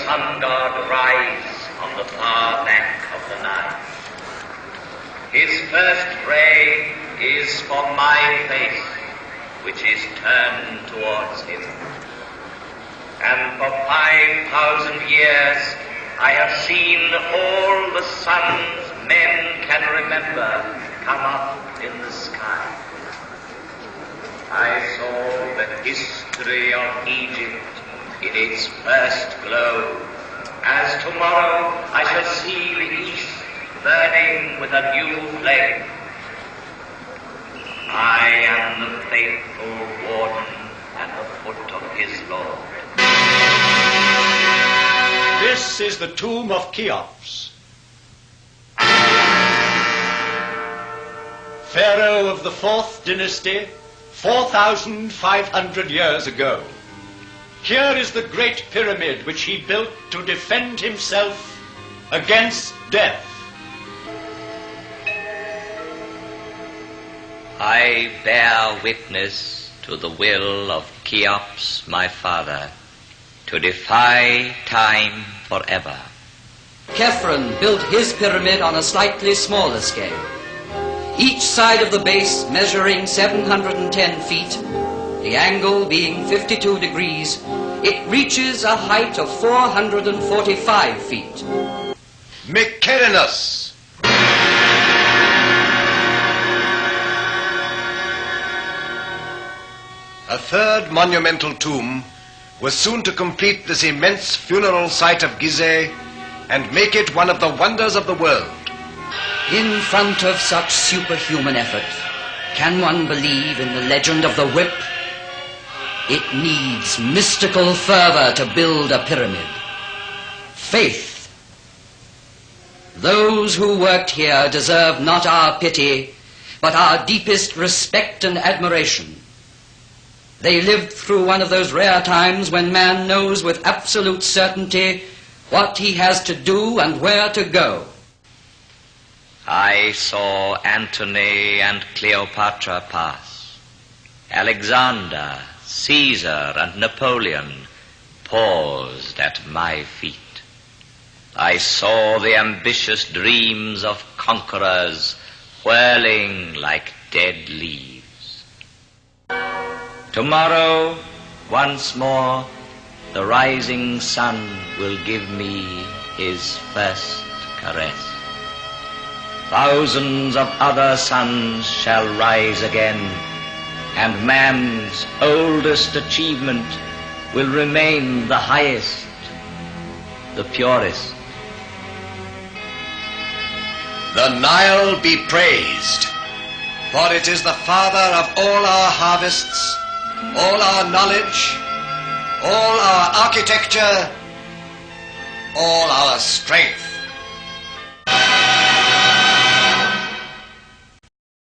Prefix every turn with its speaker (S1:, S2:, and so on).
S1: sun god rise on the far bank of the Nile. His first ray is for my face, which is turned towards him. And for 5,000 years I have seen all the suns men can remember come up in the sky. I saw the history of Egypt in its first glow, as tomorrow I shall see the east burning with a new flame. I am the faithful warden at the foot of his Lord.
S2: This is the tomb of Cheops, pharaoh of the 4th dynasty, 4,500 years ago. Here is the great pyramid which he built to defend himself against death.
S1: I bear witness to the will of Cheops, my father, to defy time forever.
S3: Khephren built his pyramid on a slightly smaller scale. Each side of the base measuring 710 feet, the angle being 52 degrees, it reaches a height of 445 feet.
S4: Mykerinus! A third monumental tomb was soon to complete this immense funeral site of Giza and make it one of the wonders of the world.
S3: In front of such superhuman effort, can one believe in the legend of the whip? It needs mystical fervor to build a pyramid. Faith. Those who worked here deserve not our pity, but our deepest respect and admiration. They lived through one of those rare times when man knows with absolute certainty what he has to do and where to go.
S1: I saw Antony and Cleopatra pass. Alexander, Caesar, and Napoleon paused at my feet. I saw the ambitious dreams of conquerors whirling like dead leaves. Tomorrow, once more, the rising sun will give me his first caress. Thousands of other suns shall rise again, and man's oldest achievement will remain the highest, the purest.
S4: The Nile be praised, for it is the father of all our harvests, all our knowledge, all our architecture, all our strength.